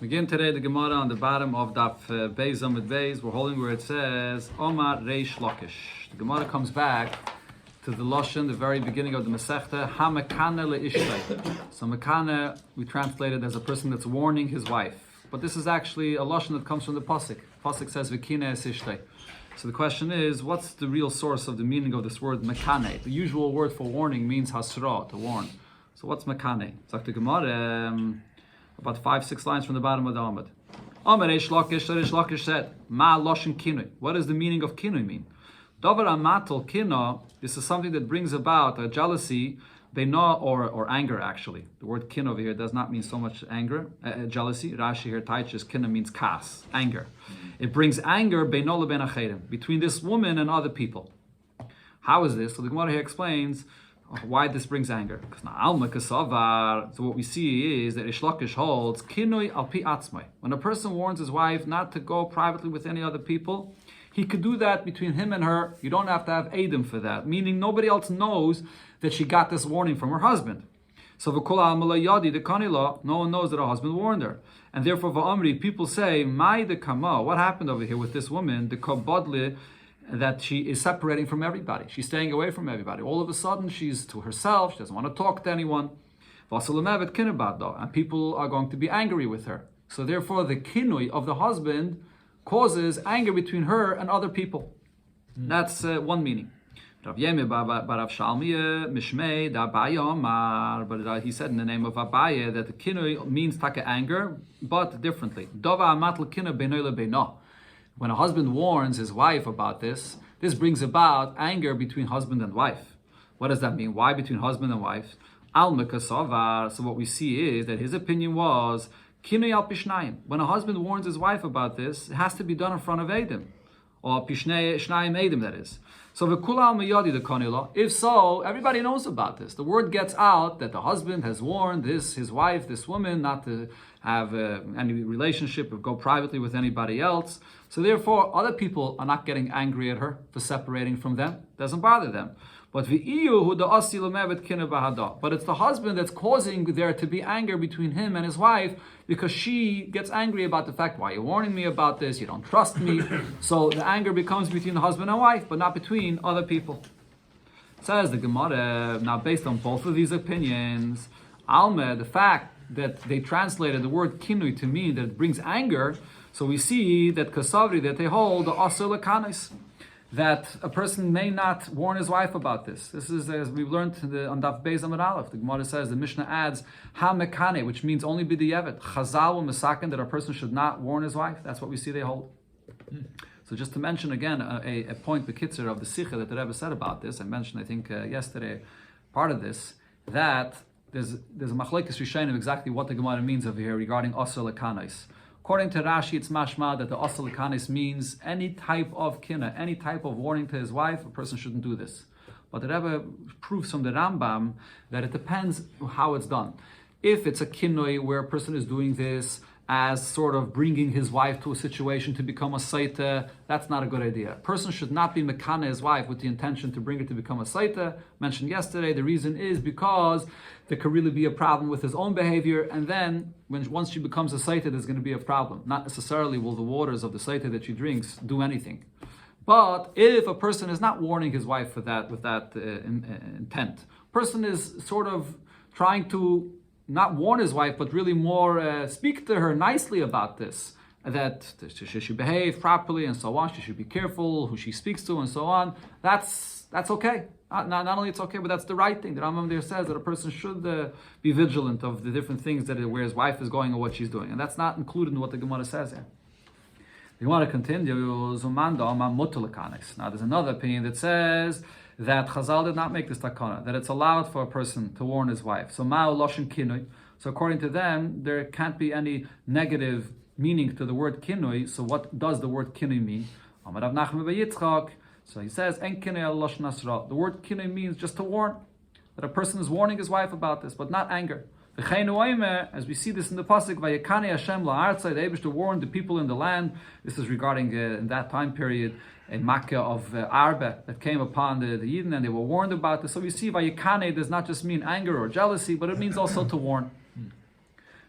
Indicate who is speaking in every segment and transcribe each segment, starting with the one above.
Speaker 1: Begin today the Gemara on the bottom of Daf Beis Amud Beis. We're holding where it says Omar Reish Lakish. The Gemara comes back to the Lashon, the very beginning of the Masechta, Hamakana leishtay. So Makana we translated as a person that's warning his wife, but this is actually a Lashon that comes from the pasuk. Pasuk says V'kina es ishtay. So the question is, what's the real source of the meaning of this word Makane? The usual word for warning means hasra, to warn. So what's Makane? It's like the Gemara. About 5-6 lines from the bottom of the Amud. Amar Reish Lakish said, Ma Loshin Kinui. What does the meaning of Kinui mean? Davar Amatel Kina, this is something that brings about a jealousy, or anger actually. The word Kin over here does not mean so much anger, jealousy. Rashi here, Taichus, Kina means kas, anger. It brings anger between this woman and other people. How is this? So the Gemara here explains why this brings anger. So what we see is that Reish Lakish holds kinui al pi atzmai. When a person warns his wife not to go privately with any other people, he could do that between him and her. You don't have to have edim for that, meaning nobody else knows that she got this warning from her husband. So v'kol alma yadi the kanila, no one knows that her husband warned her, and therefore va'amri, people say mai de kama. What happened over here with this woman? The kabadle, that she is separating from everybody. She's staying away from everybody. All of a sudden, she's to herself. She doesn't want to talk to anyone. And people are going to be angry with her. So therefore, the kinui of the husband causes anger between her and other people. That's one meaning. But he said in the name of Abaye that the kinui means taka anger, but differently. When a husband warns his wife about this, this brings about anger between husband and wife. What does that mean? Why between husband and wife? So what we see is that his opinion was, when a husband warns his wife about this, it has to be done in front of Edim. Or Pishnei Shnayim Edim, that is. So if so, everybody knows about this. The word gets out that the husband has warned his wife, this woman, not to have any relationship or go privately with anybody else. So therefore, other people are not getting angry at her for separating from them. It doesn't bother them. But it's the husband that's causing there to be anger between him and his wife, because she gets angry about the fact, why are you warning me about this? You don't trust me. So the anger becomes between the husband and wife, but not between other people. Says the Gemara, now based on both of these opinions, Alma, the fact that they translated the word kinui to mean that it brings anger, so we see that kasavri, that they hold the asur lekanis, that a person may not warn his wife about this. This is, as we've learned on Daf Beis Amud Aleph, the Gemara says, the Mishnah adds, ha mekane, which means only b'di'evet. Chazal wa mesaken, that a person should not warn his wife. That's what we see they hold. So just to mention again, a point, the kitzer of the Sikha that the Rebbe said about this, I mentioned, I think, yesterday, part of this, that there's a machlokes rishonim exactly what the Gemara means over here regarding asur lekanis. According to Rashi, it's mashma that the asur lekanis means any type of kina, any type of warning to his wife, a person shouldn't do this. But the Rebbe proves from the Rambam that it depends how it's done. If it's a kinoi where a person is doing this as sort of bringing his wife to a situation to become a Sotah, that's not a good idea. A person should not be mekana his wife with the intention to bring her to become a Sotah. Mentioned yesterday, the reason is because there could really be a problem with his own behavior, and then once she becomes a Sotah, there's going to be a problem. Not necessarily will the waters of the Sotah that she drinks do anything. But if a person is not warning his wife with that intent, person is sort of trying to not warn his wife, but really more speak to her nicely about this, that she should behave properly and so on, she should be careful who she speaks to and so on, that's okay. Not only it's okay, but that's the right thing. The Rambam there says that a person should be vigilant of the different things where his wife is going or what she's doing. And that's not included in what the Gemara says here. The Gemara continues, now there's another opinion that says that Chazal did not make this takana, that it's allowed for a person to warn his wife. So ma'u loshin kinui. So according to them, there can't be any negative meaning to the word kinui. So what does the word kinui mean? Amar Rav Nachman bar Yitzchak. So he says, en kinui al loshin asra. The word kinui means just to warn, that a person is warning his wife about this, but not anger. As we see this in the pasuk, Vayakane Hashem la'artzai, the Eibishter warned the people in the land. This is regarding in that time period a makkah of Arba that came upon the Yidden, and they were warned about this. So we see Vayakane does not just mean anger or jealousy, but it means also to warn.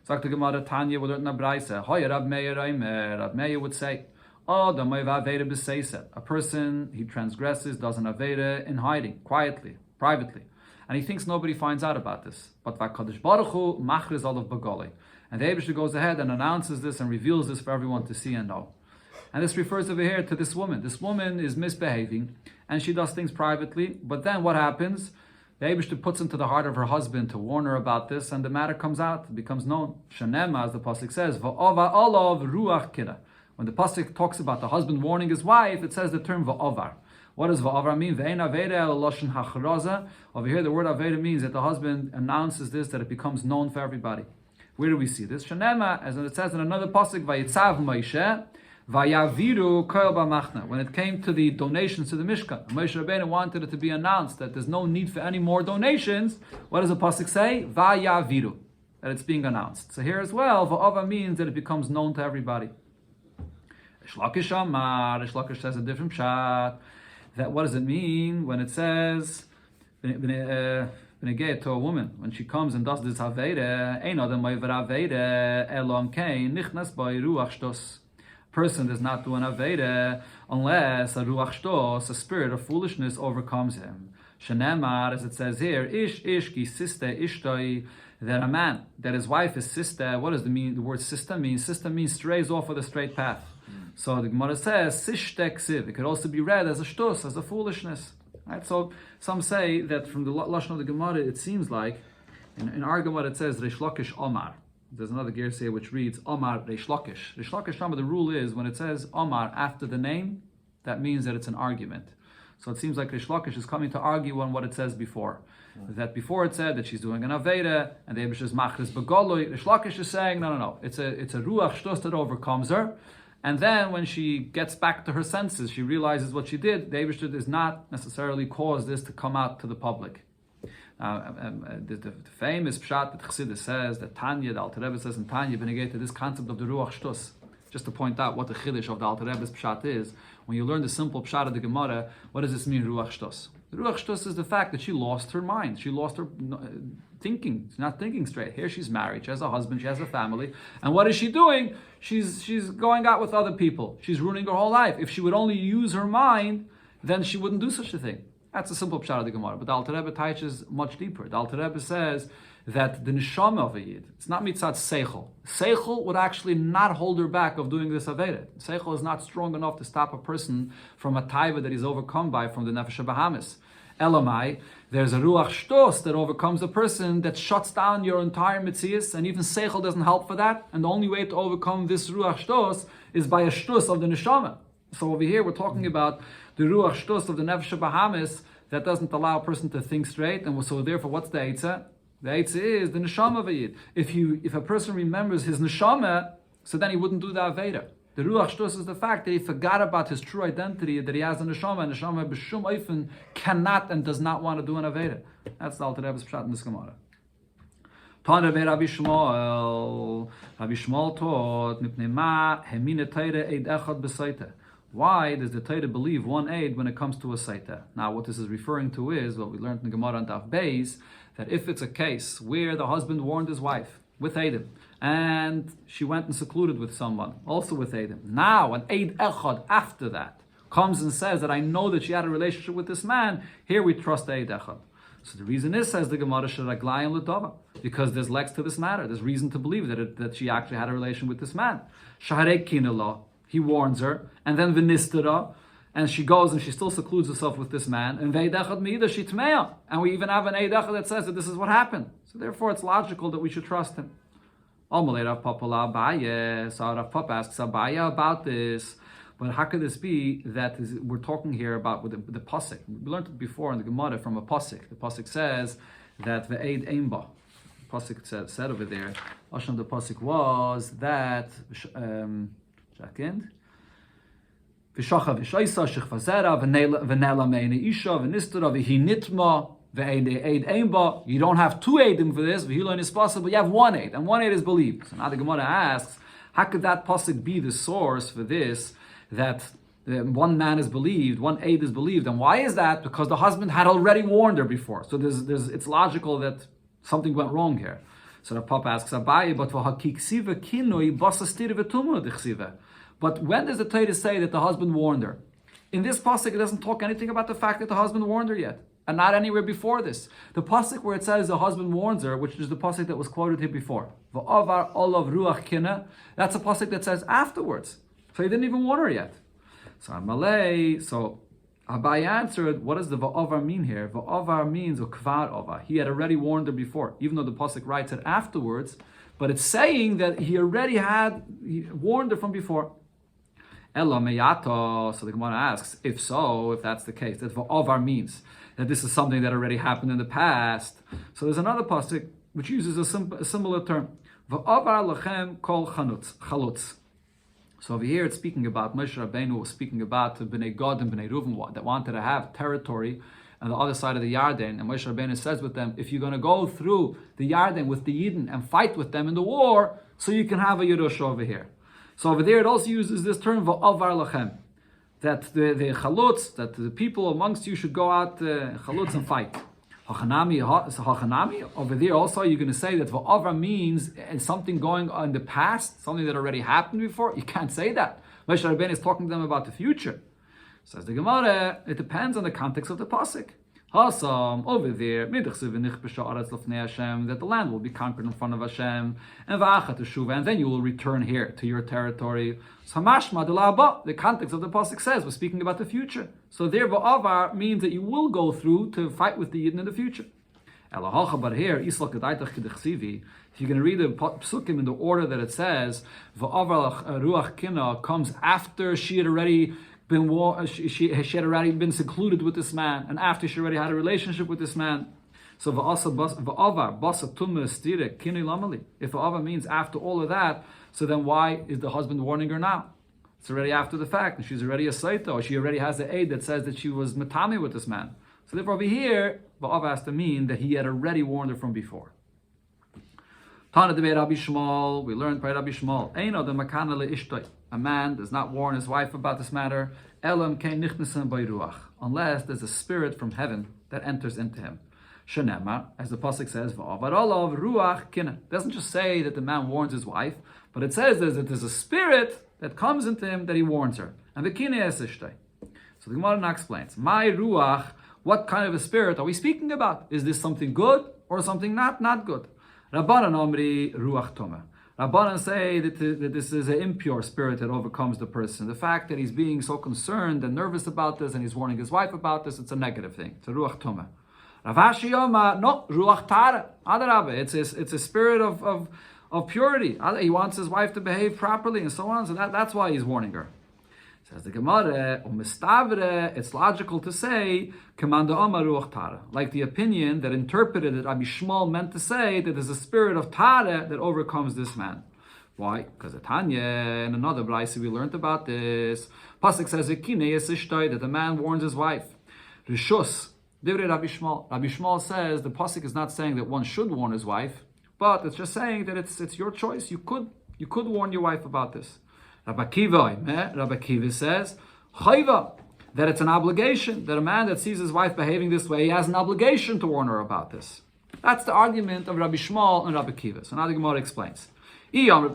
Speaker 1: Sagt the Gemara Tanya, we learned in a Braisa. Rav Meir would say, a person, he transgresses, does an aveda in hiding, quietly, privately. And he thinks nobody finds out about this. But Vakadosh Baruch Hu machriz olav b'golei. And the Eibishter goes ahead and announces this and reveals this for everyone to see and know. And this refers over here to this woman. This woman is misbehaving and she does things privately. But then what happens? The Eibishter puts into the heart of her husband to warn her about this, and the matter comes out, it becomes known. Shanema, as the pasuk says, va'ova olav ruach kira. When the pasuk talks about the husband warning his wife, it says the term va'ovar. What does va'ovar mean? Ve'ein aveda el loshen hachraza. Over here, the word aveda means that the husband announces this, that it becomes known for everybody. Where do we see this? Shanema, as it says in another pasuk, vayitzav Moshe. Vayaviru koil b'machna. When it came to the donations to the Mishkan, Moshe Rabbeinu wanted it to be announced that there's no need for any more donations. What does the pasuk say? Vayaviru, that it's being announced. So here as well, va'ova means that it becomes known to everybody. Rish Lakish says a different pshat. That what does it mean when it says to a woman when she comes and does this aveda? Ein adam ma'aver aveda elom kein nichnas by ruach shtos. Person does not do an aveda unless a ruach shtos, a spirit of foolishness, overcomes him. Shenemar, as it says here, ish ki siste ishtoi, that a man, that his wife is sister. What does the word sister mean? Sister means strays off of the straight path. So the Gemara says sishtek siv. It could also be read as a shtus, as a foolishness. Right? So some say that from the lashon of the Gemara, it seems like in our Gemara it says Rish Lakish Omar. There's another gerse here which reads Omar Rish Lakish. Rish Lakish, the rule is when it says Omar after the name, that means that it's an argument. So it seems like Rish Lakish is coming to argue on what it says before. That before it said that she's doing an aveda and the Eibush is machris begoloi. Rish Lakish is saying no. It's a ruach shtus that overcomes her. And then when she gets back to her senses, she realizes what she did. The Eibush does not necessarily cause this to come out to the public. The famous pshat that Chassidus says, that Tanya, the Alter Rebbe says in Tanya, to this concept of the ruach shtus. Just to point out what the chiddush of the Alter Rebbe's pshat is, when you learn the simple pshat of the Gemara, what does this mean, ruach shtus? The ruach shtus is the fact that she lost her mind. She lost her thinking. She's not thinking straight. Here she's married. She has a husband. She has a family. And what is she doing? She's going out with other people. She's ruining her whole life. If she would only use her mind, then she wouldn't do such a thing. That's a simple pshat of the Gemara. But the Alter Rebbe teaches much deeper. The Alter Rebbe says that the neshama of a yid, it's not mitzat seichel. Seichel would actually not hold her back of doing this aveda. Seichel is not strong enough to stop a person from a taiva that he's overcome by from the nefesh habahamis. Elamai, there's a ruach shtos that overcomes a person that shuts down your entire mitzias, and even seichel doesn't help for that. And the only way to overcome this ruach shtos is by a shtos of the neshama. So over here we're talking about the ruach shtus of the nefesh habahamis that doesn't allow a person to think straight, and so therefore what's the eitzah? The eitzah is the neshama of a yid. If a person remembers his neshama, so then he wouldn't do the aveda. The ruach shtus is the fact that he forgot about his true identity, that he has a neshama, and neshama b'shum oifen cannot and does not want to do an aveda. That's the Alter Rebbe's pshat in this Gemara. Rabbi Shmuel taught mipnei ma hemine teire eid echad b'sotah. Why does the Torah believe one aid when it comes to a Sotah? Now, what this is referring to is what we learned in the Gemara on Daf Beis, that if it's a case where the husband warned his wife with Eidim, and she went and secluded with someone, also with Eidim. Now, an Eid Echad after that comes and says that I know that she had a relationship with this man, here we trust Eid Echad. So the reason is, says the Gemara, Sheraglai and Latova, because there's legs to this matter. There's reason to believe that she actually had a relation with this man. Shaharek Kinala. He warns her, and then v'nistera, and she goes and she still secludes herself with this man, and ve'edechad mi'ida shitmeya, and we even have an eidechad that says that this is what happened. So therefore it's logical that we should trust him. Amalei Rav Papa la Abaye, so Rav Papa asks Abaye about this, but how could this be that we're talking here about with the pasuk? We learned it before in the Gemara from a pasuk. The pasuk says that ve'ed eimba. The pasuk said over there, Lashon the pasuk was that, second. V'shacha v'shaisa shechvazera v'nela me'ene isha v'nistura v'hinitma v'eid eid eimba. You don't have two eidim for this. V'hilo is possible. You have one eid, and one eid is believed. So now the Gemara asks, how could that pasuk be the source for this? That one man is believed, one eid is believed, and why is that? Because the husband had already warned her before. So it's logical that something went wrong here. So the Papa asks Abaye, but when does the Torah say that the husband warned her? In this pasuk, it doesn't talk anything about the fact that the husband warned her yet, and not anywhere before this. The pasuk where it says the husband warns her, which is the pasuk that was quoted here before, V'avar olav ruach kina, that's a pasuk that says afterwards. So he didn't even warn her yet. So Malay, so Abai answered, what does the va'avar mean here? Va'avar means ukvar ova. He had already warned her before, even though the pasuk writes it afterwards, but it's saying that he already he warned her from before. Ella meyato. So the Gemara asks, if so, if that's the case, that va'avar means that this is something that already happened in the past. So there's another pasuk which uses a similar term. Va'avar lachem kol chalutz. So over here it's speaking about, Moshe Rabbeinu was speaking about Bnei Gad and Bnei Reuven that wanted to have territory on the other side of the Yarden. And Moshe Rabbeinu says with them, if you're going to go through the Yarden with the Yidden and fight with them in the war, so you can have a Yerush over here. So over there it also uses this term, Va'avar lachem, that the chalutz, that the people amongst you should go out chalutz and fight. Hachanami, over there also you're going to say that va'avra means something going on in the past, something that already happened before. You can't say that. Moshe Rabbeinu is talking to them about the future. Says the Gemara, it depends on the context of the pasuk. Hasam, over there, that the land will be conquered in front of Hashem, and then you will return here to your territory. So the context of the pasuk says we're speaking about the future. So there, va'avar means that you will go through to fight with the Yidden in the future. But here, if you're going to read the psukim in the order that it says, va'avar ruach kina comes after she had already she had already been secluded with this man, and after she already had a relationship with this man. So if va'ava means after all of that, so then why is the husband warning her now? It's already after the fact, and she's already a Sotah, or she already has the aid that says that she was matami with this man. So therefore over here, va'ava has to mean that he had already warned her from before. Tana de Rabbi Shmuel, we learned by Rabbi Shmuel, Eino de makana le'ishtoi. A man does not warn his wife about this matter, elam kein nichnasen by ruach, unless there's a spirit from heaven that enters into him. Shenema, as the pasuk says, va'avarolav ruach kina. It doesn't just say that the man warns his wife, but it says that there's a spirit that comes into him that he warns her. And the kina es ishtoi. So the Gemara now explains, my ruach, what kind of a spirit are we speaking about? Is this something good or something not good? Rabbanan omri ruach toma. Rabbanan say that this is an impure spirit that overcomes the person. The fact that he's being so concerned and nervous about this and he's warning his wife about this, it's a negative thing. It's a ruach toma. Rav Ashi Yoma, no, ruach tara. Adarabba, it's a spirit of purity. He wants his wife to behave properly and so on. So that's why he's warning her. Says the Gemara, it's logical to say, like the opinion that interpreted that Rabbi Shmuel meant to say that there's a spirit of Tara that overcomes this man. Why? Because Tanya, in another brayse we learned about this. Pasuk says that the man warns his wife. Rishus, Divrei Rabbi Shmuel. Rabbi Shmuel says the pasuk is not saying that one should warn his wife, but it's just saying that it's your choice. You could warn your wife about this. Rabbi Kiva says, Chayva, that it's an obligation, that a man that sees his wife behaving this way, he has an obligation to warn her about this. That's the argument of Rabbi Shmuel and Rabbi Kiva. So now the Gemara explains. If we're going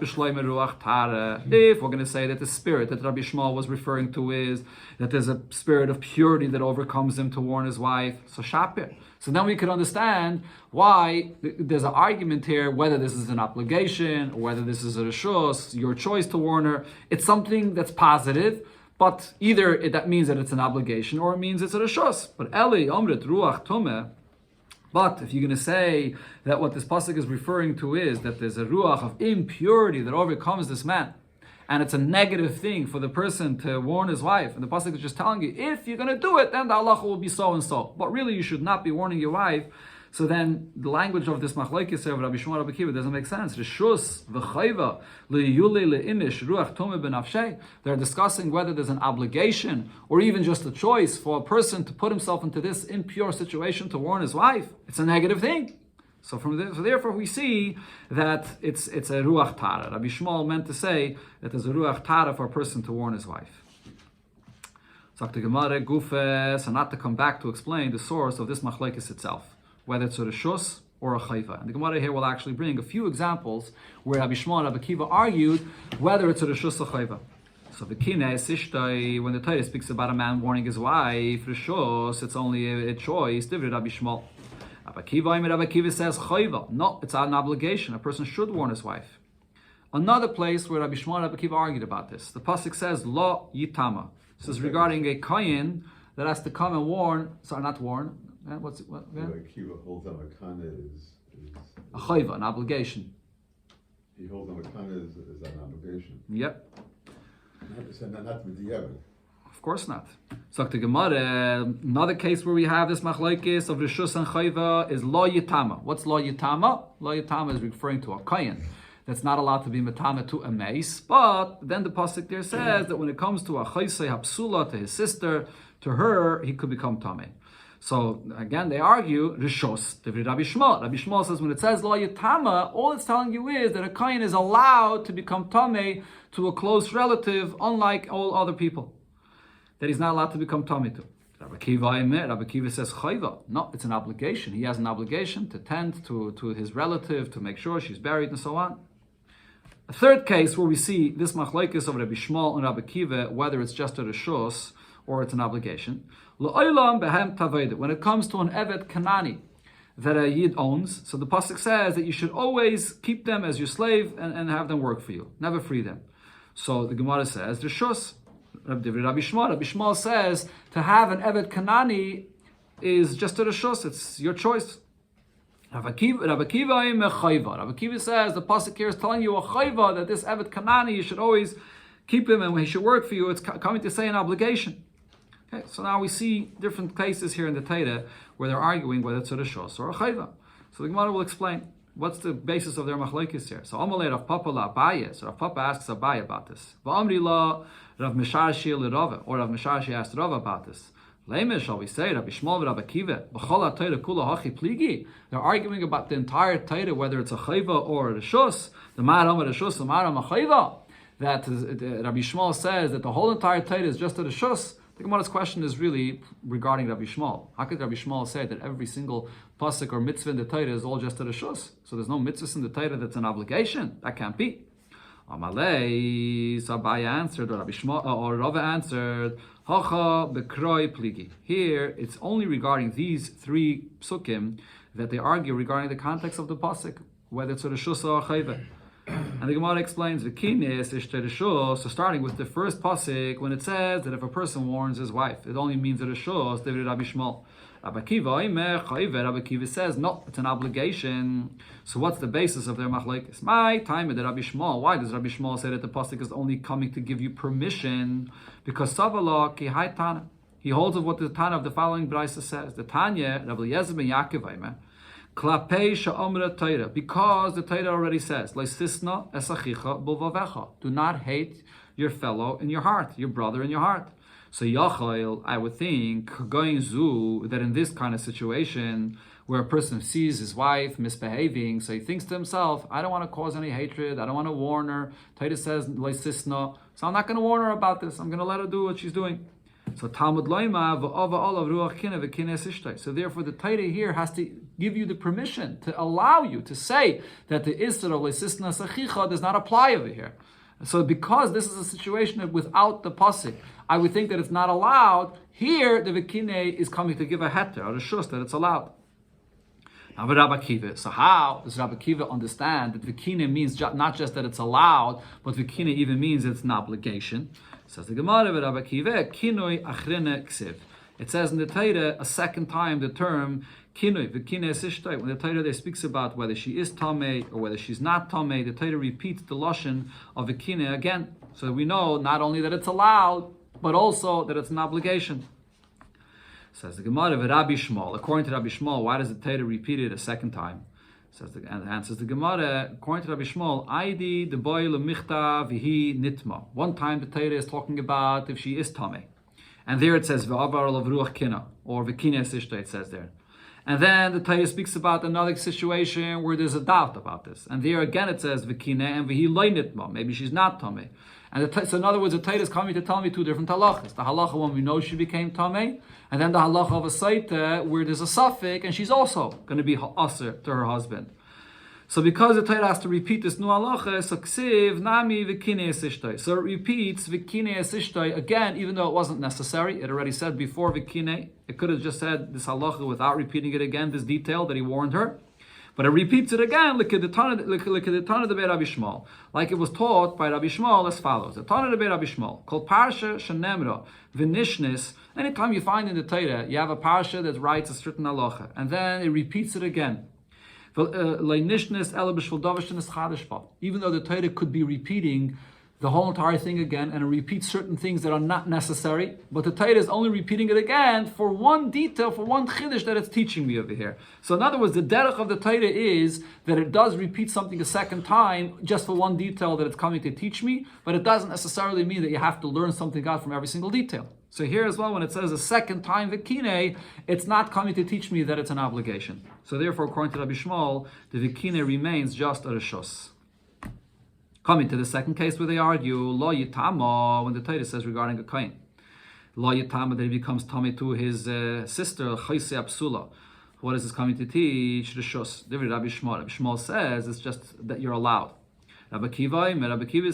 Speaker 1: to say that the spirit that Rabbi Shmuel was referring to is that there's a spirit of purity that overcomes him to warn his wife, so shapir. So then we could understand why there's an argument here, whether this is an obligation or whether this is a reshus, your choice to warn her. It's something that's positive, but either that means that it's an obligation or it means it's a reshus. But Eli Omrit Ruach Tumeh. But if you're going to say that what this pasuk is referring to is that there's a ruach of impurity that overcomes this man, and it's a negative thing for the person to warn his wife, and the pasuk is just telling you, if you're going to do it, then the halacha will be so and so. But really, you should not be warning your wife. So then, the language of this machlokes of Rabbi Shmuel Rabbi Kiva doesn't make sense. Rishus v'chayva liyule leinish ruach tumeh benafshei. They're discussing whether there's an obligation or even just a choice for a person to put himself into this impure situation to warn his wife. It's a negative thing. So therefore we see that it's a ruach tara. Rabbi Shmuel meant to say that there's a ruach tara for a person to warn his wife. So the Gemara Gufes, and not to come back to explain the source of this machlokes itself, whether it's a reshus or a chayva. And the Gemara here will actually bring a few examples where Rabbi Shmuel and Rabbi Akiva argued whether it's a reshus or chayva. So the kines ishtai, when the Torah speaks about a man warning his wife, reshus, it's only a choice. Divrei Rabbi Shmuel. Rabbi Akiva says chayva. No, it's an obligation. A person should warn his wife. Another place where Rabbi Shmuel and Rabbi Akiva argued about this. The pasuk says lo yitama. This is regarding a kohen that has to come and warn. Sorry, not warn. What's it? What? Yeah?
Speaker 2: Rabbi Akiva holds on a kana is
Speaker 1: A chayva, an obligation.
Speaker 2: He holds on a kana is an obligation.
Speaker 1: Yep.
Speaker 2: Not with the evidence.
Speaker 1: Of course not. So the Gemara, another case where we have this machlokes of reshus and chayva is lo yitama. What's lo yitama? Lo yitama is referring to a kohen that's not allowed to be metame to a mace. But then the pasuk there says that when it comes to a chaysei hapsula, to his sister, to her, he could become tamei. So again, they argue reshus. Rabbi Shmuel. Rabbi Shmuel says when it says lo yitama, all it's telling you is that a kohen is allowed to become tamei to a close relative, unlike all other people, that he's not allowed to become tamei to. Rabbi Akiva says chayva. No, it's an obligation. He has an obligation to tend to his relative, to make sure she's buried and so on. A third case where we see this machlokes of Rabbi Shmuel and Rabbi Akiva, whether it's just a reshus or it's an obligation. When it comes to an Evet Kanani that a Yid owns, so the pasuk says that you should always keep them as your slave and have them work for you, never free them. So the Gemara says reshus. Rabbi Shmuel says to have an Evet Kanani is just a reshus. It's your choice. Rabbi Akiva says the pasuk here is telling you a chayva that this Evet Kanani you should always keep him and he should work for you. It's coming to say an obligation. Okay, so now we see different cases here in the Torah where they're arguing whether it's a reshus or a chayva. So the Gemara will explain what's the basis of their machlokes here. So Amalei Rav Papa la Abaye. So Rav Papa asks Abaye about this. Va'amri la Rav Misharshi l'Rava, or Rav Misharshi asked Rava about this. Lame shall we say Rabbi Shmuel Rabbi Akiva b'chol haTorah kula hachi pligi. They're arguing about the entire Torah whether it's a chayva or a reshus. The ma'aram a reshus, the ma'aram a chayva. That Rabbi Shmuel says that the whole entire Torah is just a reshus. The Gemara's question is really regarding Rabbi Shmuel. How could Rabbi Shmuel say that every single pasuk or mitzvah in the Torah is all just a reshus? So there's no mitzvahs in the Torah that's an obligation. That can't be. Amalei, so Abaye answered, or Rabbi Shmuel, or Rava answered, Hacha bekroi pligi. Here, it's only regarding these three psukim that they argue regarding the context of the pasuk, whether it's a reshus or a chayva. And the Gemara explains the kines ishte reshus. So starting with the first pasuk, when it says that if a person warns his wife, it only means a reshus. David Rabbi Shmuel. Rabbi Akiva says no, it's an obligation. So what's the basis of their machlokes? My time at Rabbi Shmuel. Why does Rabbi Shmuel say that the pasuk is only coming to give you permission? Because Savala ki hai Tana. He holds of what the Tana of the following brisa says. The Tanya Rabbi Eliezer ben Yaakov Klapei sha'omra Torah, because the Torah already says, Leisisna esachicha b'vavecha. Do not hate your fellow in your heart, your brother in your heart. So Yachal, I would think, going zu, that in this kind of situation, where a person sees his wife misbehaving, so he thinks to himself, I don't want to cause any hatred, I don't want to warn her. Torah says, Leisisna, so I'm not going to warn her about this, I'm going to let her do what she's doing. So Talmud Loima v'ava olav ruach kina v'kines ishtay. So therefore, the Torah here has to give you the permission to allow you to say that the Isra of Leisisna Sachicha does not apply over here. So because this is a situation that without the pasuk, I would think that it's not allowed. Here, the v'kine is coming to give a heter or a shus that it's allowed. Now, Rabbi Akiva. So how does Rabbi Akiva understand that v'kine means not just that it's allowed, but v'kine even means it's an obligation? Says the Gemara, Rabbi Akiva, kinoi achrene ksiv. It says in the Torah a second time the term kinoi, v'kine sishtay. When the Torah there speaks about whether she is tamei or whether she's not tamei, the Torah repeats the lashon of v'kine again. So we know not only that it's allowed, but also that it's an obligation. Says the Gemara, Rabbi Shmuel. According to Rabbi Shmuel, why does the Torah repeat it a second time? And answers the Gemara, according to Rabbi Shmuel, Aidi the boy lemichta vihi nitma. One time the Torah is talking about if she is tamei, and there it says v'avar lav ruach kina or v'kines ishta. It says there, And then the Torah speaks about another situation where there's a doubt about this. And there again it says, V'kine and v'hi lo nitma. Maybe she's not Tameh. And so in other words, the Torah is coming to tell me two different halachas. The halacha when we know she became Tameh, and then the halacha of a Sotah where there's a suffix and she's also going to be aser to her husband. So because the Torah has to repeat this new halacha, so ksiv nami v'kine esishtoi. So it repeats v'kine esishtoi again, even though it wasn't necessary. It already said before v'kine. It could have just said this halacha without repeating it again, this detail that he warned her. But it repeats it again, like the Tana de Rabbi Shmuel. Like it was taught by Rabbi Shmuel as follows. The Tana de Rabbi Shmuel. Kol parsha shenemra v'nishnis. Anytime you find in the Torah, you have a parsha that writes a certain halacha. And then it repeats it again. Even though the Torah could be repeating the whole entire thing again, and it repeats certain things that are not necessary, but the Torah is only repeating it again for one detail, for one chiddush that it's teaching me over here. So in other words, the derech of the Torah is that it does repeat something a second time just for one detail that it's coming to teach me, but it doesn't necessarily mean that you have to learn something out from every single detail. So here as well, when it says a second time v'kine, it's not coming to teach me that it's an obligation. So therefore, according to Rabbi Shmuel, the v'kine remains just a reshus. Coming to the second case where they argue, lo yitama, when the Torah says regarding a kohen, lo yitama, that he becomes tummy to his sister, chayse apsula. What is this coming to teach? Reshus. Rabbi Shmuel says it's just that you're allowed. Rabbi Kiva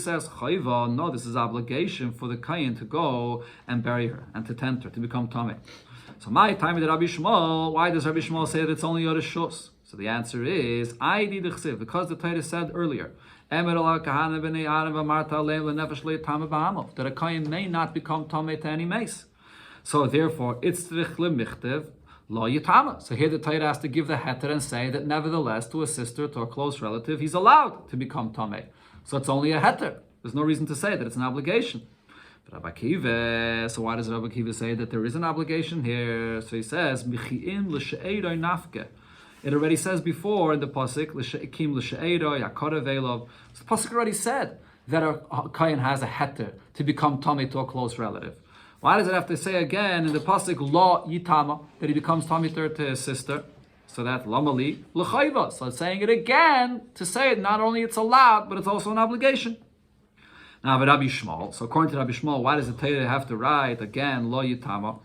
Speaker 1: says, Chayva, no, this is obligation for the Kayin to go and bury her and to tend her, to become Tameh. So my time with Rabbi Shmuel, why does Rabbi Shmuel say that it's only Yor Shus? So the answer is, because the Torah said earlier, that a Kayin may not become Tameh to any mace. So therefore, it's Michtiv, Lo Yitama. So here the Torah has to give the heter and say that nevertheless, to a sister, to a close relative, he's allowed to become Tameh. So it's only a heter. There's no reason to say that it's an obligation. But Rabbi Kiva, so why does Rabbi Kiva say that there is an obligation here? So he says, Michi'im l'she'edoi nafke. It already says before in the pasuk, l'she'ikim l'she'edoi yakara ve'lov. So the pasuk already said that a kohen has a heter to become Tameh to a close relative. Why does it have to say again in the pasuk lo yitama that he becomes tamei to his sister? So that's lamali l'chayva. So it's saying it again to say it not only it's allowed but it's also an obligation. Now Rabbi Shmuel. So according to Rabbi Shmuel, why does the Torah have to write again lo yitama?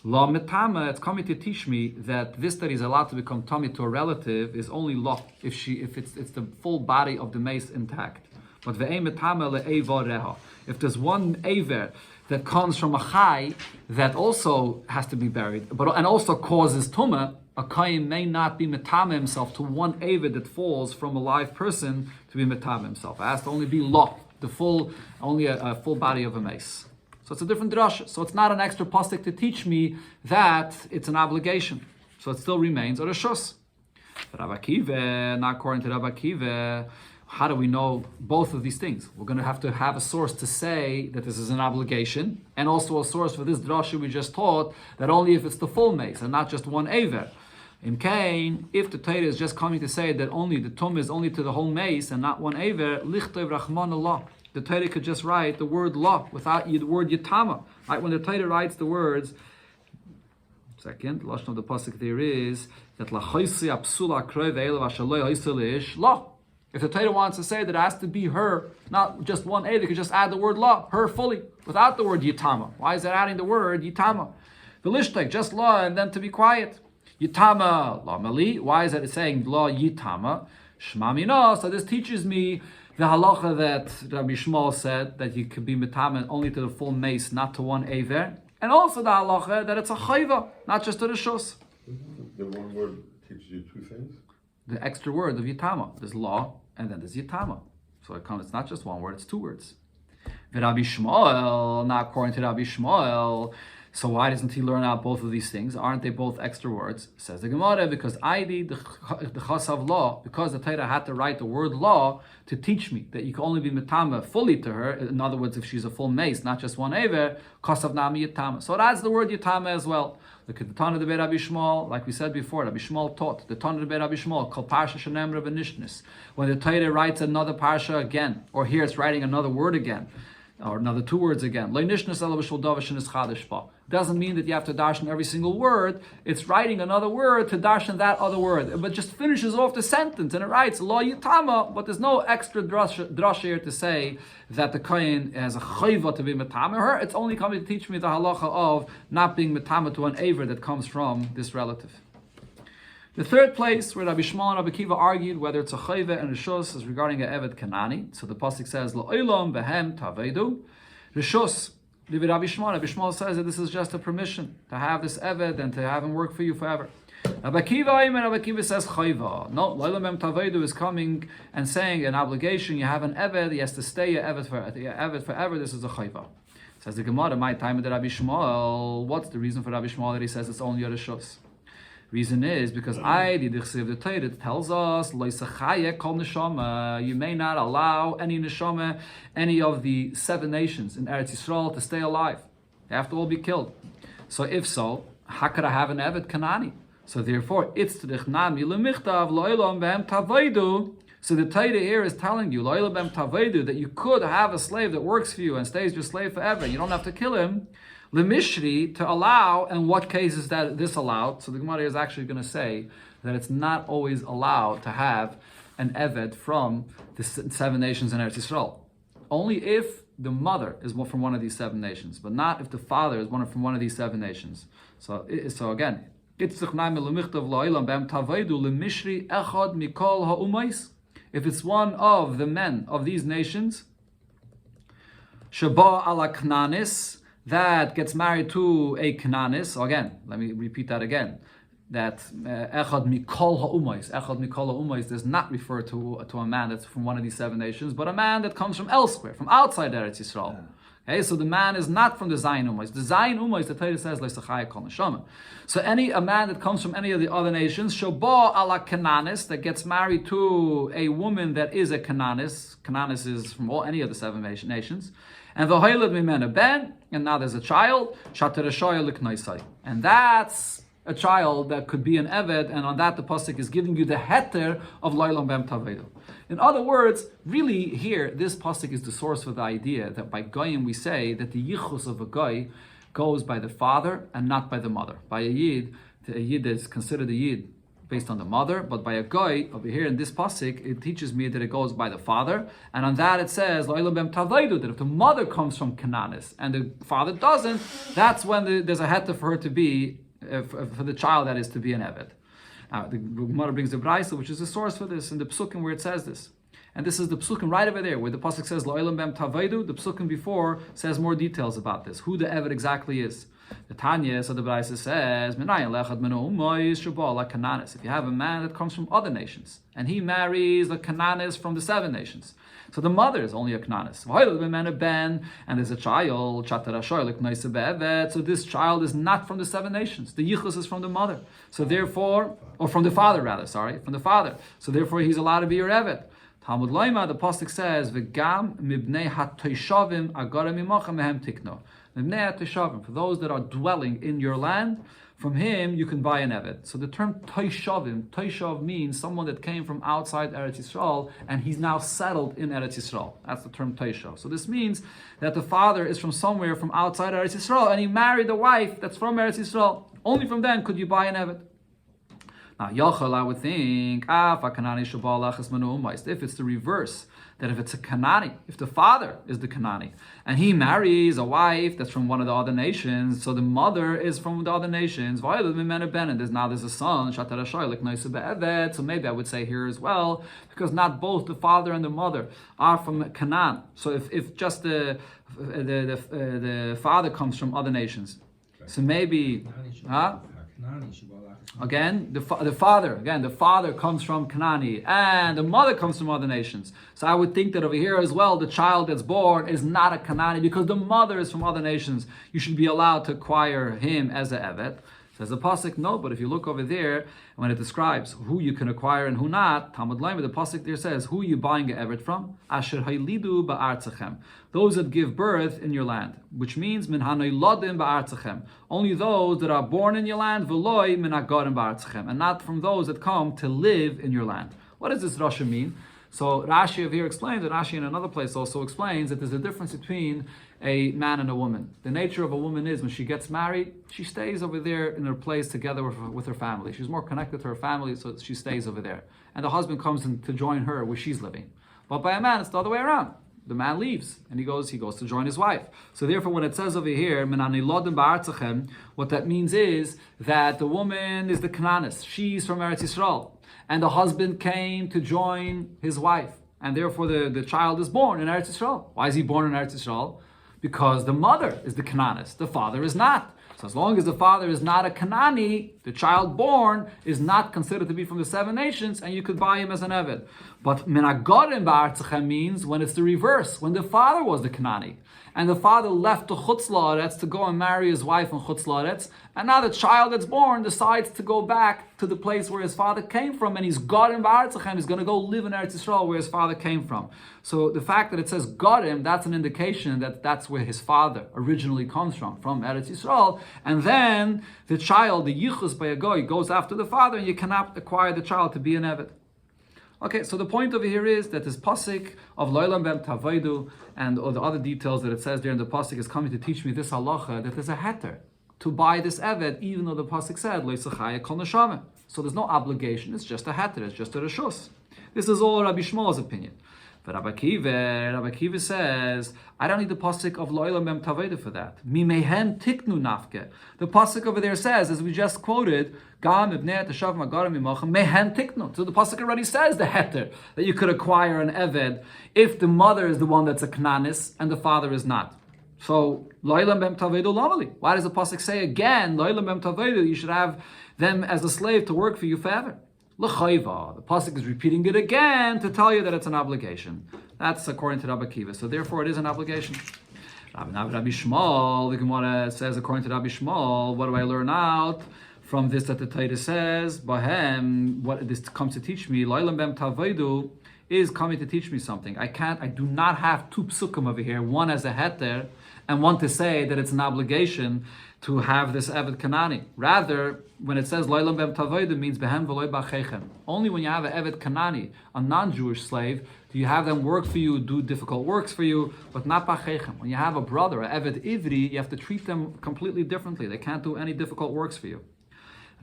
Speaker 1: Lo mitama. It's coming to teach me that this that he's allowed to become tamei to a relative is only lo if it's the full body of the mace intact. But ve'em mitama le'eva reha. If there's one aver that comes from a chai that also has to be buried, and also causes tumah, a kohen may not be metame himself to one avid that falls from a live person to be metame himself. It has to only be lo, only a full body of a mace. So it's a different drasha. So it's not an extra pasuk to teach me that it's an obligation. So it still remains a reshus. Rabbi Kiva, not according to Rabbi Kiva. How do we know both of these things? We're going to have a source to say that this is an obligation, and also a source for this drasha we just taught that only if it's the full mace and not just one aver. In Cain, if the Torah is just coming to say that only the tum is only to the whole mace and not one aver, lichtov rachman Allah. The Torah could just write the word la without the word yitama. Right? When the Torah writes the words, second, the lashon of the pasuk there is that la chaysi apsula kroi ve'elav ashaloi haiselish la. If the Torah wants to say that it has to be her, not just one A, they could just add the word la, her fully, without the word yitama. Why is it adding the word yitama? Velishtek, just la, and then to be quiet. Yitama, la mali. Why is it saying la yitama? Shma mina. So this teaches me the halacha that Rabbi Shmuel said, that you could be mitama only to the full mace, not to one aver. And also the halacha that it's a chayva, not just a reshus.
Speaker 2: The one word teaches you two things?
Speaker 1: The extra word of yitama. There's law, and then there's yitama. So it's not just one word, it's two words. Rabbi Shmuel, not according to Rabbi Shmuel. So why doesn't he learn out both of these things? Aren't they both extra words? Says the Gemara, because the chasav law, because the Torah had to write the word law to teach me that you can only be metama fully to her. In other words, if she's a full mace, not just one aver, chasav nami yitama. So it adds the word yitama as well. Look at the Tana de Rabbi Shmuel, like we said before, Rabbi Shmuel taught, the Tana de Rabbi Shmuel, called Parsha Shenem Rabbanishnis. When the Torah writes another Parsha again, or here it's writing another word again, Or another two words again. Doesn't mean that you have to darshan every single word. It's writing another word to darshan that other word. But just finishes off the sentence and it writes lo yitama, but there's no extra drasha here to say that the kohen has a chayva to be metame her. It's only coming to teach me the halacha of not being metame to an aver that comes from this relative. The third place where Rabbi Shmuel and Rabbi Kiva argued whether it's a chayva and a rishus is regarding a evet kanani. So the pasuk says lo olam behem tavedu rishus. Rabbi Shmuel says that this is just a permission to have this evet and to have him work for you forever. Rabbi Kiva says chayva. No, lo olam behem tavedu is coming and saying an obligation. You have an evet, he has to stay a evet forever. This is a chayva. Says the Gemara, my time with Rabbi Shmuel. What's the reason for Rabbi Shmuel that he says it's only a rishus? Reason is because the Torah tells us you may not allow any neshama, any of the 7 nations in Eretz Yisrael to stay alive. They have to all be killed. So if so, how could I have an Evet Kanani? So therefore, it's tzrichnami lemichtav lo'ilam behem tavaydu. So the Torah here is telling you lo'ilam behem tavaydu that you could have a slave that works for you and stays your slave forever. You don't have to kill him. Lemishri, to allow, and what case is that this allowed? So the Gemara is actually going to say that it's not always allowed to have an Eved from the 7 nations in Eretz Yisrael. Only if the mother is from one of these 7 nations, but not if the father is from one of these 7 nations. So again, if it's one of the men of these nations, Shaba ala Knanis, that gets married to a Kananis. So again, let me repeat that again. That Echad Mikol Ha'umais does not refer to a man that's from one of these 7 nations, but a man that comes from elsewhere, from outside Eretz Yisrael. Okay, so the man is not from the Zayin Umais. The Zayin Umais, the Torah says, Leisachaya Kol Neshama. So a man that comes from any of the other nations, Shobah ala Kananis, that gets married to a woman that is a Kananis. Kananis is from any of the 7 nations. And v'hoiled mimena ben, and now there's a child, shater shoya l'knoisai, and that's a child that could be an eved, and on that the pasuk is giving you the heter of lo'ilam behem tavedu. In other words, really here, this pasuk is the source for the idea that by goyim we say that the yichus of a goy goes by the father and not by the mother. By a yid, the yid is considered a yid based on the mother, but by a guy over here in this pasuk, it teaches me that it goes by the father, and on that it says that if the mother comes from Cananis and the father doesn't, that's when there's a heter for her to be for the child that is to be an eved. The Gemara brings the Braisa, which is the source for this in the psukim where it says this. And this is the psukim right over there, where the pasuk says lo'ilam bem tavaydu. The psukim before says more details about this, who the eved exactly is. The Tanya, so the Braisa says, if you have a man that comes from other nations, and he marries a Cananis from the 7 nations, so the mother is only a Cananis. And there's a child, so this child is not from the 7 nations. The Yichus is from the mother. So therefore, or from the father rather, from the father. So therefore he's allowed to be your Evet. Talmud Laima, the pasuk says, "V'gam mibnei hatoishavim agara mimachem mehem tikno." Mibnei hatoishavim, for those that are dwelling in your land, from him you can buy an eved. So the term toishavim, toishav means someone that came from outside Eretz Yisrael and he's now settled in Eretz Yisrael. That's the term toishav. So this means that the father is from somewhere from outside Eretz Yisrael and he married a wife that's from Eretz Yisrael. Only from then could you buy an eved. Now, Yachal, I would think, if it's the reverse, that if it's a Kanani, if the father is the Kanani, and he marries a wife that's from one of the other nations, so the mother is from the other nations, and there's a son, so maybe I would say here as well, because not both the father and the mother are from Canaan. So if just the father comes from other nations, so maybe, again, the father comes from Kanani, and the mother comes from other nations. So I would think that over here as well, the child that's born is not a Kanani because the mother is from other nations. You should be allowed to acquire him as a Evet. Says the pasuk, no, but if you look over there, when it describes who you can acquire and who not, Talmud Laima, the pasuk there says, who are you buying a evet from? Asher haylidu ba'artzachem. Those that give birth in your land, which means min hanoylodim ba'artzachem. Only those that are born in your land, v'loi min hagarim ba'artzachem, and not from those that come to live in your land. What does this Rasha mean? So Rashi over here explains, and Rashi in another place also explains that there's a difference between a man and a woman. The nature of a woman is when she gets married, she stays over there in her place together with her family. She's more connected to her family, so she stays over there. And the husband comes in to join her where she's living. But by a man, it's the other way around. The man leaves and he goes to join his wife. So therefore, when it says over here, what that means is that the woman is the Canaanis. She's from Eretz Yisrael. And the husband came to join his wife. And therefore, the child is born in Eretz Yisrael. Why is he born in Eretz Yisrael? Because the mother is the Canaanis. The father is not. So as long as the father is not a Canaani, the child born is not considered to be from the 7 nations, and you could buy him as an Eved. But Menagorim Ba'artzachem means when it's the reverse, when the father was the Canaani, and the father left to Chutz La'aretz to go and marry his wife in Chutz La'aretz, and now the child that's born decides to go back to the place where his father came from, and he's Gorim Ba'artzachem, he's going to go live in Eretz Yisrael where his father came from. So the fact that it says Gorim, that's an indication that that's where his father originally comes from Eretz Yisrael, and then the child, the Yichus by a Goy, goes after the father, and you cannot acquire the child to be an Eved. Okay, so the point over here is that this pasuk of Loilam Bem Tavaidu and all the other details that it says there in the pasuk is coming to teach me this halacha, that there's a heter to buy this Eved, even though the pasuk said Lo Yisachaya Kol Neshama. So there's no obligation, it's just a heter, it's just a reshus. This is all Rabbi Shmuel's opinion. But Rabbi Kiva says, I don't need the pasuk of Loilam Bem Tavaidu for that. Mimehen tiknu nafke. The pasuk over there says, as we just quoted, Gam ibnei teshav magarim imachem mehen tiknu. So the pasuk already says the heter that you could acquire an Eved if the mother is the one that's a Knanis and the father is not. So Loilam Bem Tavaidu lavali. Why does the pasuk say again Loilam Bem Tavaidu? You should have them as a slave to work for you forever. L'chayva. The pasuk is repeating it again to tell you that it's an obligation. That's according to Rabbi Kiva. So therefore, it is an obligation. Rabbi Shmuel, the Gemara says, according to Rabbi Shmuel, what do I learn out from this that the Torah says? Bahem, what this comes to teach me, Loilam Bem Tavaidu is coming to teach me something. I do not have two psukim over here, one as a heter and one to say that it's an obligation to have this Eved Kanani. Rather, when it says Loilam Bem Tavaidu means Behem V'loi B'Chechem. Only when you have an Eved Kanani, a non-Jewish slave, do you have them work for you, do difficult works for you, but not B'Chechem. When you have a brother, an Eved Ivri, you have to treat them completely differently. They can't do any difficult works for you.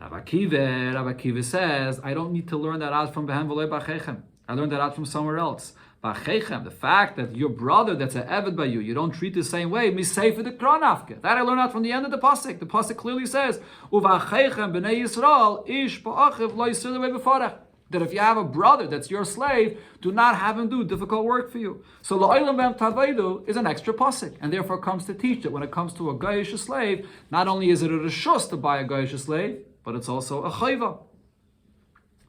Speaker 1: Rabbi Kiva says, I don't need to learn that out from Behem V'loi B'Chechem. I learned that out from somewhere else. B'Chechem, the fact that your brother that's an Eved by you don't treat the same way, misayfer the kranafke. That I learned out from the end of the pasuk. The pasuk clearly says, Uv'Chechem b'nei Yisrael ish ba'achiv lo yisrael b'farach. That if you have a brother that's your slave, do not have him do difficult work for you. So Lo'ilam Bem Tavaidu is an extra pasuk, and therefore comes to teach that when it comes to a Goyish slave, not only is it a reshus to buy a Goyish slave, but it's also a chayva.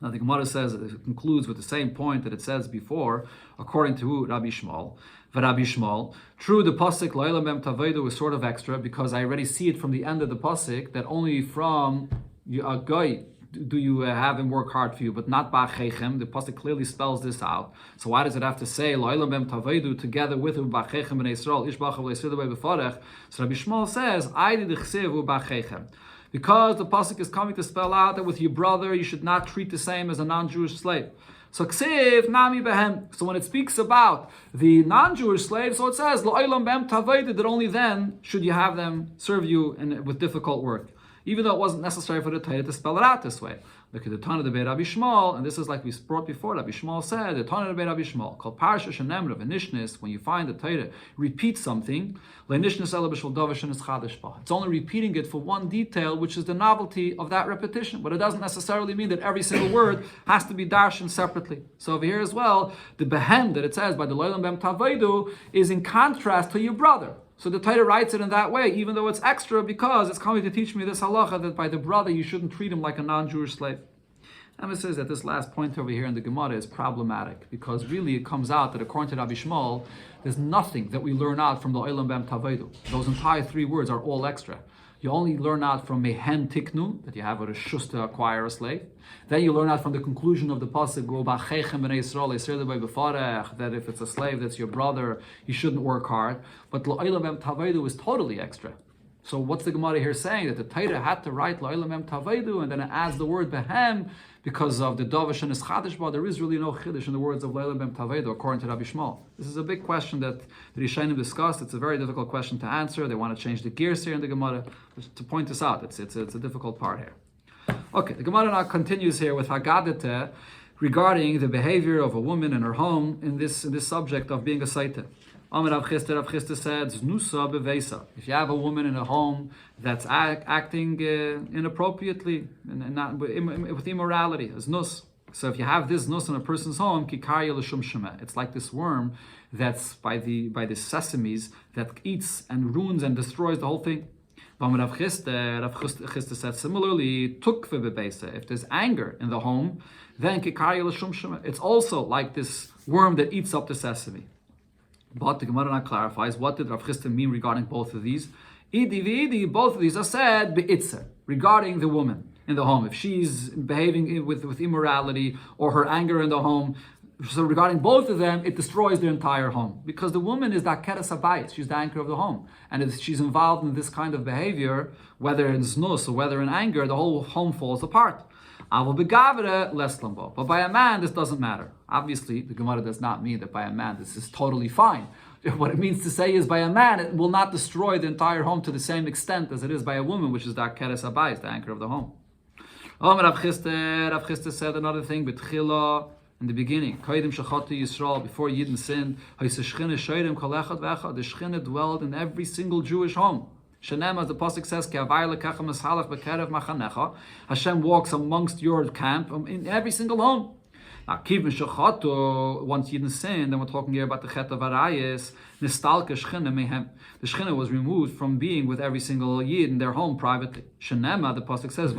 Speaker 1: Now the Gemara says, it concludes with the same point that it says before, according to Rabbi Shmuel. Rabbi Shmuel, true, the pasuk Lo'ilam Bem Tavaidu is sort of extra because I already see it from the end of the pasuk that only from a guy do you have him work hard for you, but not Ba'Chechem. The pasuk clearly spells this out. So why does it have to say Lo'ilam Bem Tavaidu together with Ba'Chechem b'nei Yisrael ish b'achav le'Yisrael b'farech? So Rabbi Shmuel says, I did chsev Ba'Chechem. Because the pasuk is coming to spell out that with your brother you should not treat the same as a non-Jewish slave. So ksiv nami behem. So when it speaks about the non-Jewish slave, so it says Lo'ilam Bem Tavaidu, that only then should you have them serve you with difficult work, even though it wasn't necessary for the Torah to spell it out this way. Look at the Tana of Rabbi Shmuel, and this is like we brought before. Rabbi Shmuel said, the Tana of Rabbi Shmuel, called Parsha Shenemra v'Nishnis, when you find the Torah repeat something, it's only repeating it for one detail, which is the novelty of that repetition. But it doesn't necessarily mean that every single word has to be darshan separately. So over here as well, the behem that it says by the Lo'ilam Bem Tavaidu is in contrast to your brother. So the Torah writes it in that way, even though it's extra, because it's coming to teach me this halacha that by the brother you shouldn't treat him like a non-Jewish slave. And it says that this last point over here in the Gemara is problematic, because really it comes out that according to Rabbi Shmuel, there's nothing that we learn out from the Lo'ilam Bem Tavaidu. Those entire 3 words are all extra. You only learn out from mehen tiknu, that you have a reshus to acquire a slave. Then you learn out from the conclusion of the pasuk, that if it's a slave that's your brother, you shouldn't work hard. But Lo'ilam Bem Tavaidu is totally extra. So what's the Gemara here saying? That the Torah had to write Lo'ilam Bem Tavaidu, and then it adds the word behem, because of the Dovish and his Chadish, there is really no Chiddush in the words of Leila ben Tavedo, according to Rabbi Shmuel. This is a big question that the Rishonim discussed. It's a very difficult question to answer. They want to change the gears here in the Gemara. To point this out, it's a difficult part here. Okay, the Gemara now continues here with Haggadete regarding the behavior of a woman in her home in this subject of being a Sotah. Amar Rav Chisda said, Znusa beveisa. If you have a woman in a home that's acting inappropriately and not with immorality, as nus. So if you have this nus in a person's home, kikarya l'shum shema. It's like this worm that's by the sesames that eats and ruins and destroys the whole thing. Rav Chisda said similarly, tukve beveisa. If there's anger in the home, then kikarya l'shum shema. It's also like this worm that eats up the sesame. But the Gemara now clarifies, what did Rav Chisda mean regarding both of these? Both of these are said be'itzer, regarding the woman in the home. If she's behaving with immorality or her anger in the home, so regarding both of them, it destroys their entire home. Because the woman is the keres habayis, she's the anchor of the home. And if she's involved in this kind of behavior, whether in znus or whether in anger, the whole home falls apart. But by a man, this doesn't matter. Obviously, the Gemara does not mean that by a man this is totally fine. What it means to say is by a man, it will not destroy the entire home to the same extent as it is by a woman, which is the keres habayis, the anchor of the home. Rav Chisda said another thing, B'tchila, in the beginning, before Yidden sinned, the Shechina dwelled in every single Jewish home. Shenem, as the pasuk says, Hashem walks amongst your camp in every single home. Now, once Yidden sinned, then we're talking here about the Chet of Arayis, Nistalka Shechina Mehem. The Shechina was removed from being with every single Yid in their home privately. Shenema, the pasuk says,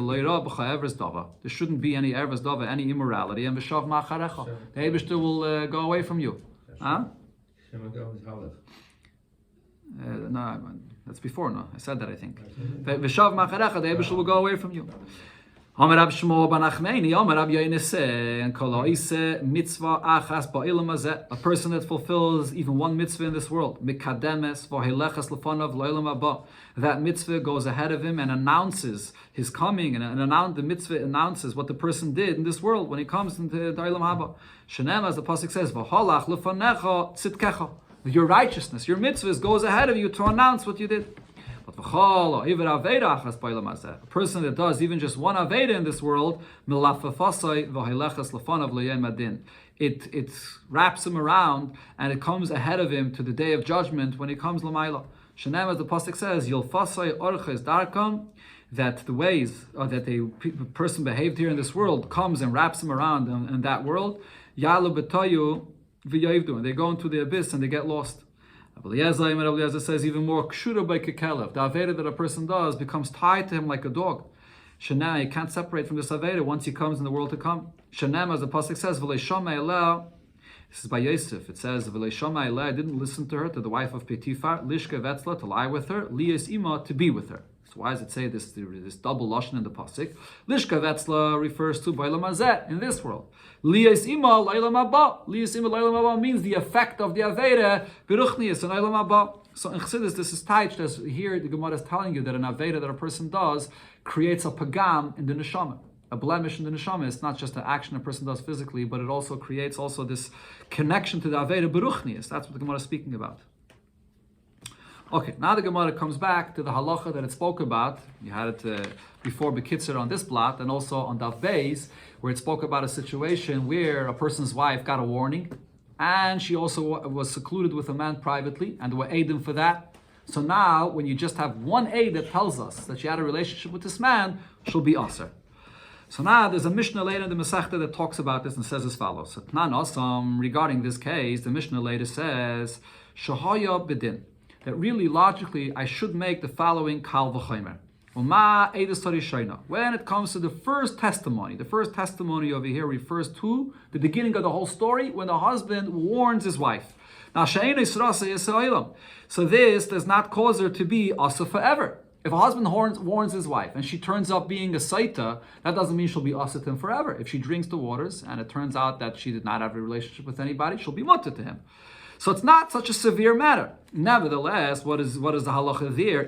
Speaker 1: there shouldn't be any Erves Dava, any immorality, and V'shav Macharecha. The Eibishter will go away from you. Huh? No, that's before, no. I said that, I think. V'shav Macharecha, the Eibishter will go away from you. Amar Rab Shmuel ben Achmeini, Amar Rab Yoinese, and Kol ha'iseh mitzvah achas ba'ilam hazeh, a person that fulfills even one mitzvah in this world, mikademes v'hilechas lefanav lo'ilam haba, that mitzvah goes ahead of him and announces his coming, and the mitzvah announces what the person did in this world when he comes into the olam haba. Shenem, as the pasuk says, v'halach lefanecha tzidkecha, your righteousness, your mitzvahs goes ahead of you to announce what you did. A person that does even just one aveda in this world, it wraps him around and it comes ahead of him to the day of judgment when he comes l'mayla. Shenem, as the pasuk says, that the ways that a person behaved here in this world comes and wraps him around in that world, and they go into the abyss and they get lost. Eliezer says even more, kshura by kekelev. The aveda that a person does becomes tied to him like a dog. Shana, he can't separate from this aveda once he comes in the world to come. Shanem, as the pasuk says, v'leishama eleh. This is by Yosef. It says, v'leishama eleh, I didn't listen to her, to the wife of Potiphar, lishka vetzla, to lie with her, liyas ima, to be with her. So why does it say this double lashon in the pasuk? Lishka vetzla refers to b'olam hazeh, in this world. Liyas ima l'olam haba. Liyas ima l'olam haba means the effect of the aveda beruchnius and olam haba. So in Chassidus, this is taich, as here the Gemara is telling you that an aveda that a person does creates a pagam in the neshama, a blemish in the neshama. It's not just an action a person does physically, but it also creates this connection to the aveda beruchnius. That's what the Gemara is speaking about. Okay, now the Gemara comes back to the halacha that it spoke about. You had it before Bekitzer on this blot, and also on Daf Beis, where it spoke about a situation where a person's wife got a warning, and she also was secluded with a man privately, and there were eidim for that. So now, when you just have one aid that tells us that she had a relationship with this man, she'll be aser. So now there's a Mishnah later in the Masechta that talks about this and says as follows. So Tnan Osam, regarding this case, the Mishnah later says, Shahaya b'din, that really logically I should make the following kal v'chomer. When it comes to the first testimony over here refers to the beginning of the whole story when the husband warns his wife. Now, so this does not cause her to be asa forever. If a husband warns his wife and she turns up being a Sotah, that doesn't mean she'll be asa to him forever. If she drinks the waters and it turns out that she did not have a relationship with anybody, she'll be mutter to him. So it's not such a severe matter. Nevertheless, what is the halacha there?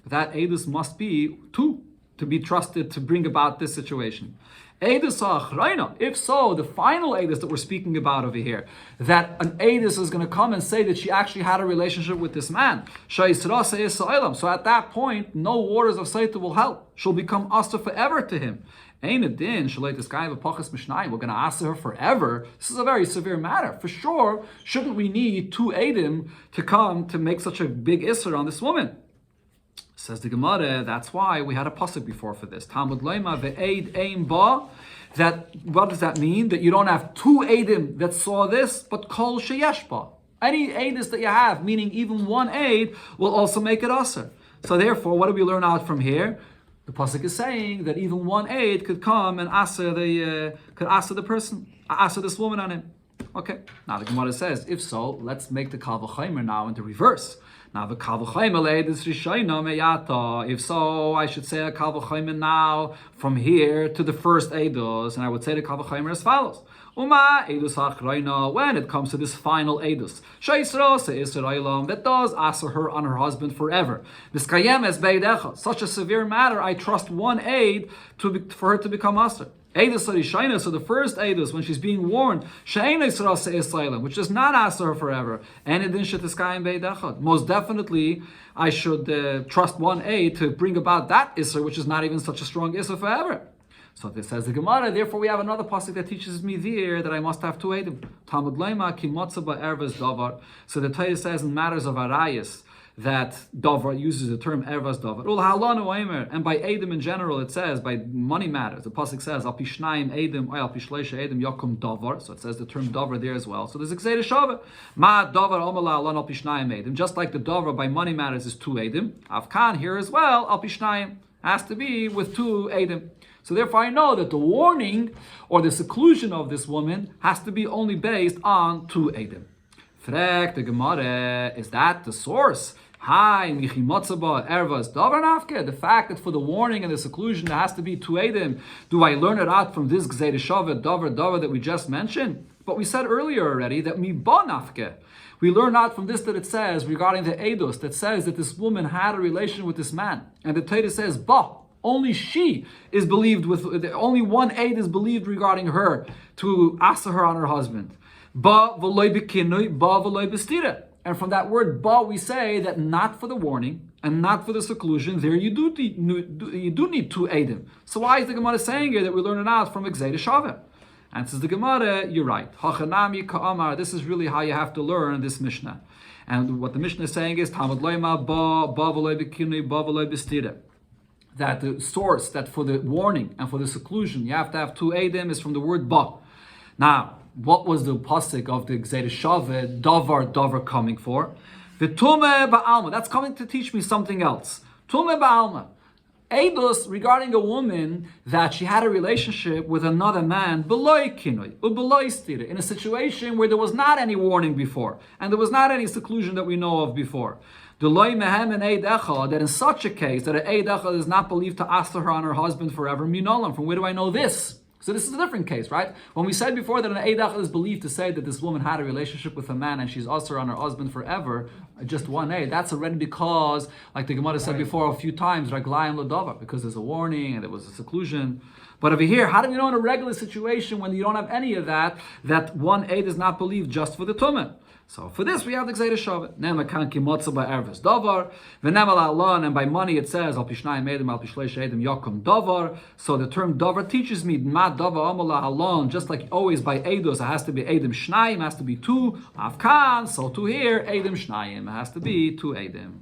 Speaker 1: That edus must be two to be trusted to bring about this situation. If so, the final Eidus that we're speaking about over here, that an Eidus is going to come and say that she actually had a relationship with this man. So at that point, no waters of Sotah will help. She'll become Asa forever to him. We're going to ask her forever. This is a very severe matter. For sure, shouldn't we need 2 Eidim to come to make such a big Isser on this woman? Says the Gemara, that's why we had a pasuk before for this. Talmud Leima ve'eid ein ba. That, what does that mean? That you don't have 2 Eidim that saw this, but kol sheyesh ba. Any Eidus that you have, meaning even 1 Eid, will also make it aser. So therefore, what do we learn out from here? The pasuk is saying that even 1 Eid could come and aser the person, aser this woman on him. Okay. Now the Gemara says, if so, let's make the Kal V'chomer now into reverse. Now the Kal V'chomer is Rishayna meyata. If so, I should say a Kal V'chomer now from here to the first Eidos, and I would say the Kal V'chomer as follows. Uma Eidus Achrayna, when it comes to this final Eidus, Shaisra Se'isr Eilam, that does aser her on her husband forever. Miskayem es Beidecha, such a severe matter, I trust 1 Eid for her to become aser. Eidus Arishayna, so the first Eidus, when she's being warned, She'ein Eisra Se'isr Eilam, which does not aser her forever, and it didn't Shetiskayem Beidecha. Most definitely, I should trust 1 Eid to bring about that Isser, which is not even such a strong Isser forever. So this says the Gemara, therefore we have another pasuk that teaches me there that I must have 2 Eidim. Talmud Leima ki motza ba'ervas davar. So the Torah says in matters of arayas that davar uses the term ervas davar. Ul halanu oimer, and by Eidim in general it says by money matters. The pasuk says al pishnaim Eidim or al pishleisha Eidim yakum davar. So it says the term davar there as well. So there's Gzeira Shava. Ma davar omala alon al pishnaim Eidim. Just like the davar by money matters is 2 Eidim. Avkan here as well al pishnaim has to be with 2 Eidim. So therefore I know that the warning or the seclusion of this woman has to be only based on 2 Eidim. Frek the Gemara, is that the source? Hi, Michi Motzaba, Ervas, Davar Nafke. The fact that for the warning and the seclusion there has to be 2 Eidim, do I learn it out from this Gzeira Shava, Davar that we just mentioned? But we said earlier already that Mi Ba Nafke. We learn out from this that it says regarding the Eidos, that says that this woman had a relation with this man. And the Torah says, Ba. Only she is believed with, only 1 Eid is believed regarding her to aser her on her husband. Ba v'loy b'kinui, ba v'loy b'stira. And from that word ba, we say that not for the warning and not for the seclusion, there you do need 2 Eidim. So why is the Gemara saying here that we learn it out from Gzeira Shava? Answers the Gemara, you're right. Hachanami ka'amar, this is really how you have to learn this Mishnah. And what the Mishnah is saying is, Talmud Leima ba v'loy b'kinui, ba v'loy b'stira. That the source that for the warning and for the seclusion you have to have 2 Eidim is from the word ba. Now, what was the pasuk of the Gzeira Shava, davar coming for? The Tumeh ba'alma, that's coming to teach me something else. Tumeh ba'alma. Eidos regarding a woman that she had a relationship with another man beloy kinoi, beloy stira, in a situation where there was not any warning before, and there was not any seclusion that we know of before. That in such a case, that an Eid Echad is not believed to aser her on her husband forever, minolam. From where do I know this? So this is a different case, right? When we said before that an Eid Echad is believed to say that this woman had a relationship with a man and she's aser on her husband forever, just 1 Eid, that's already because, like the Gemara said before a few times, raglayim l'davar, because there's a warning and there was a seclusion. But over here, how do we know in a regular situation when you don't have any of that, that 1 Eid is not believed just for the tumah? So for this we have the Gzeira Shava. Nema kan ki motza ba erves davar, v'nema la'alon, and by money it says al pishnayim edim, al pishleish edim yakum davar. So the term davar teaches me ma davar amal la'alon. Just like always by eidos, it has to be edim shnayim, has to be 2. Avkan, so to here edim shnayim, it has to be 2 edim.